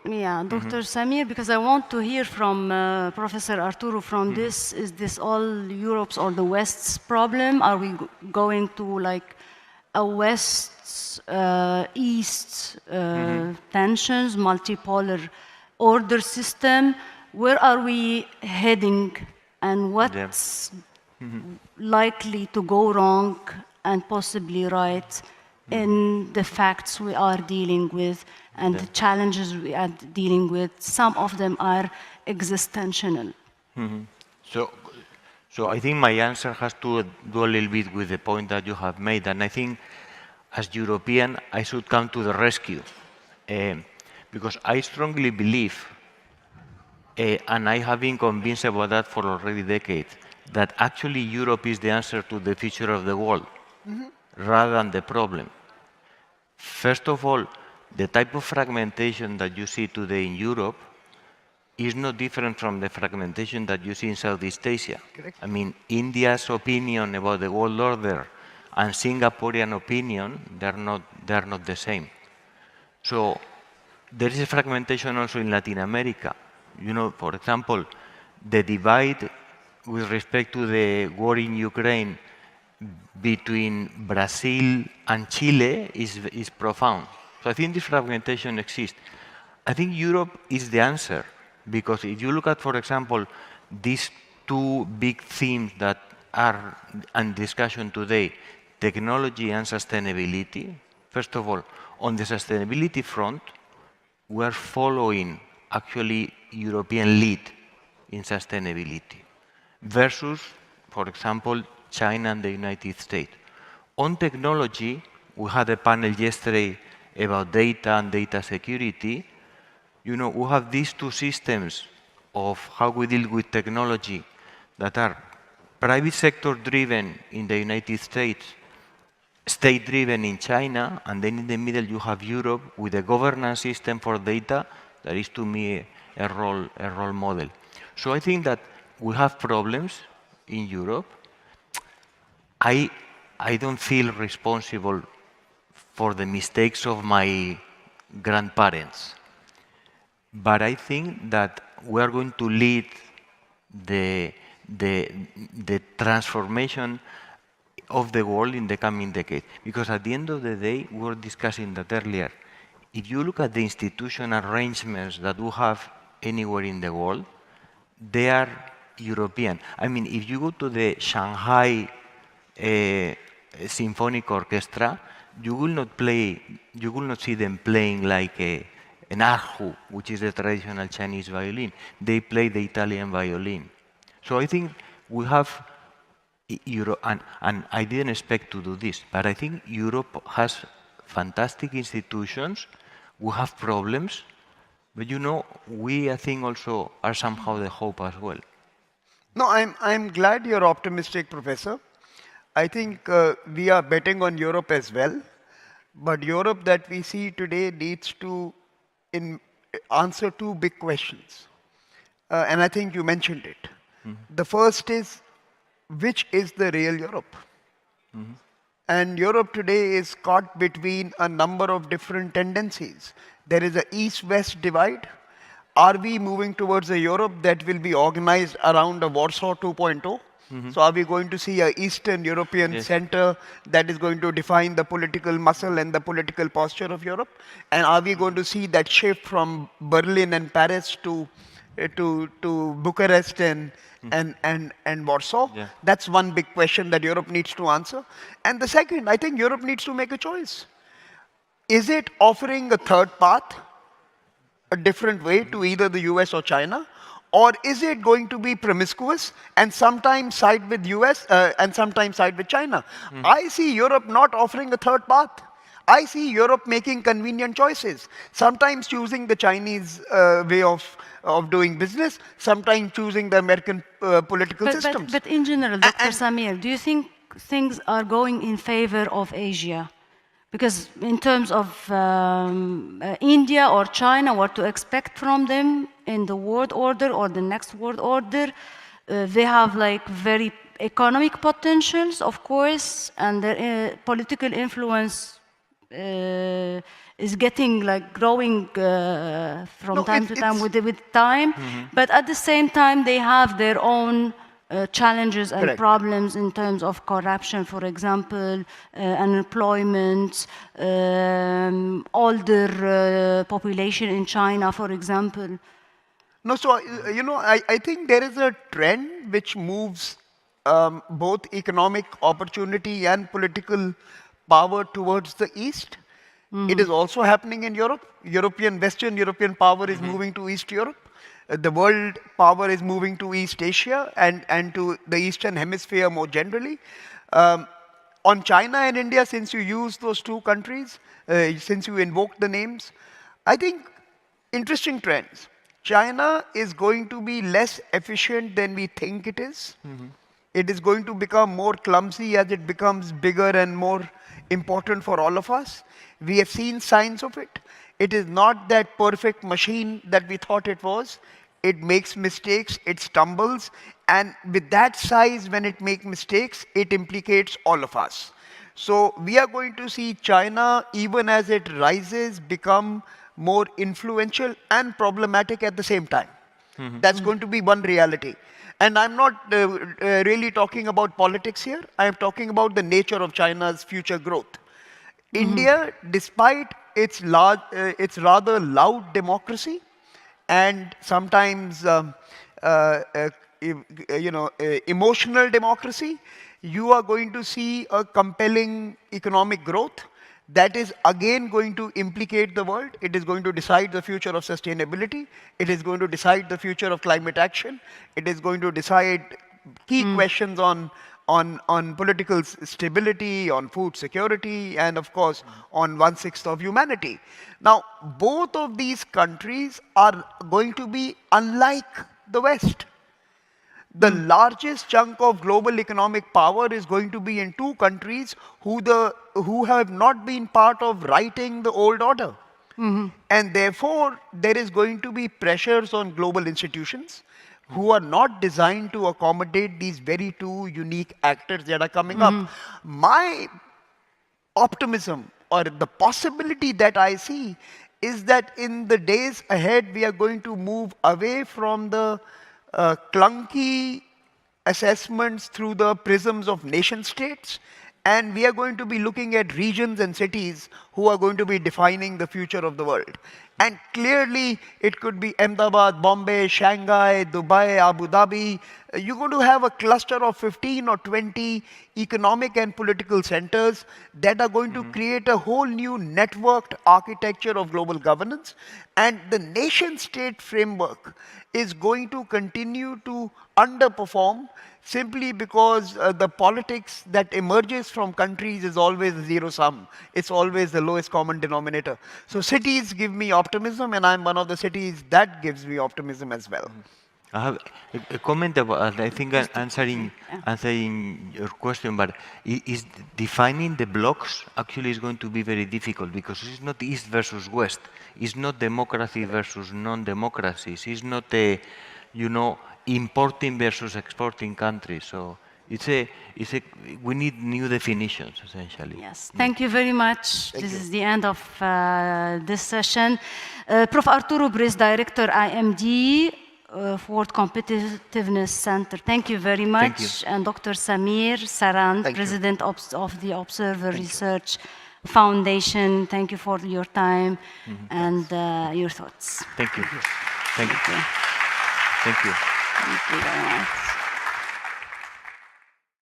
Yeah, Dr. Samir, because I want to hear from Professor Arturo from this. Is this all Europe's or the West's problem? Are we going to like a West East tensions, multipolar order system? Where are we heading, and what's likely to go wrong and possibly right in the facts we are dealing with and the challenges we are dealing with? Some of them are existential. So I think my answer has to do a little bit with the point that you have made, and I think as European I should come to the rescue, because I strongly believe, and I have been convinced about that for already decades, that actually Europe is the answer to the future of the world, rather than the problem. First of all, the type of fragmentation that you see today in Europe is not different from the fragmentation that you see in Southeast Asia. Correct. I mean, India's opinion about the world order and Singaporean opinion, they're not the same. So there is a fragmentation also in Latin America. You know, for example, the divide with respect to the war in Ukraine between Brazil and Chile is profound. So I think this fragmentation exists. I think Europe is the answer, because if you look at, for example, these two big themes that are in discussion today, technology and sustainability. First of all, on the sustainability front, we are following actually European lead in sustainability versus, for example, China and the United States. On technology, we had a panel yesterday about data and data security. You know, we have these two systems of how we deal with technology that are private sector driven in the United States, state driven in China, and then in the middle you have Europe with a governance system for data that is, to me, a role model. So I think that we have problems in Europe. I don't feel responsible for the mistakes of my grandparents, but I think that we are going to lead the transformation of the world in the coming decade. Because at the end of the day, we were discussing that earlier, if you look at the institutional arrangements that we have anywhere in the world, they are European. I mean, if you go to the Shanghai Symphonic Orchestra, you will not see them playing like an erhu, which is the traditional Chinese violin. They play the Italian violin. So I think we have Europe, and I didn't expect to do this, but I think Europe has fantastic institutions. We have problems, but you know, we, I think, also are somehow the hope as well. No, I'm glad you're optimistic, Professor. I think we are betting on Europe as well, but Europe that we see today needs to answer two big questions, and I think you mentioned it. The first is, which is the real Europe? And Europe today is caught between a number of different tendencies. There is an East-West divide. Are we moving towards a Europe that will be organized around a Warsaw 2.0? So are we going to see an Eastern European center that is going to define the political muscle and the political posture of Europe? And are we going to see that shift from Berlin and Paris to Bucharest and Warsaw? Yeah. That's one big question that Europe needs to answer. And the second, I think Europe needs to make a choice. Is it offering a third path, a different way to either the US or China? Or is it going to be promiscuous and sometimes side with US and sometimes side with China? I see Europe not offering a third path. I see Europe making convenient choices, sometimes choosing the Chinese way of doing business, sometimes choosing the American political systems. But in general, Dr. Samir, do you think things are going in favor of Asia? Because in terms of India or China, what to expect from them in the world order or the next world order, they have like very economic potentials, of course, and their political influence is getting like growing from No, time to time it's- with time, but at the same time they have their own challenges and Correct. problems in terms of corruption, for example, unemployment, older population in China, for example. No, so, I think there is a trend which moves both economic opportunity and political power towards the East. It is also happening in Europe. Western European power is moving to East Europe. The world power is moving to East Asia and to the Eastern Hemisphere more generally. On China and India, since you use those two countries, since you invoked the names, I think interesting trends. China is going to be less efficient than we think it is. It is going to become more clumsy as it becomes bigger and more important for all of us. We have seen signs of it. It is not that perfect machine that we thought it was. It makes mistakes, it stumbles, and with that size, when it makes mistakes, it implicates all of us. So we are going to see China, even as it rises, become more influential and problematic at the same time. That's going to be one reality. And I'm not really talking about politics here. I'm talking about the nature of China's future growth. India, despite its rather loud democracy and sometimes emotional democracy, you are going to see a compelling economic growth that is again going to implicate the world. It is going to decide the future of sustainability. It is going to decide the future of climate action. It is going to decide key questions on political stability, on food security, and of course, on 1/6 of humanity. Now, both of these countries are going to be unlike the West. The largest chunk of global economic power is going to be in two countries who have not been part of writing the old order. And therefore, there is going to be pressures on global institutions who are not designed to accommodate these very two unique actors that are coming up. My optimism or the possibility that I see is that in the days ahead, we are going to move away from the clunky assessments through the prisms of nation states, and we are going to be looking at regions and cities who are going to be defining the future of the world. And clearly, it could be Ahmedabad, Bombay, Shanghai, Dubai, Abu Dhabi. You're going to have a cluster of 15 or 20 economic and political centers that are going to create a whole new networked architecture of global governance. And the nation-state framework is going to continue to underperform simply because the politics that emerges from countries is always a zero sum. It's always the lowest common denominator. So cities give me optimism, and I'm one of the cities that gives me optimism as well. I have a comment about, I think, answering your question, but is defining the blocks actually is going to be very difficult because it's not East versus West. It's not democracy versus non-democracies. It's not a, importing versus exporting countries. So we need new definitions, essentially. Yes, thank you very much. This is the end of this session. Prof. Arturo Briz, Director, IMD, World Competitiveness Center. Thank you very much. Thank you. And Dr. Samir Saran, Thank you. President of the Observer Research Foundation. Thank you for your time and your thoughts. Thank you. Thank you. Thank you. Thank you very much.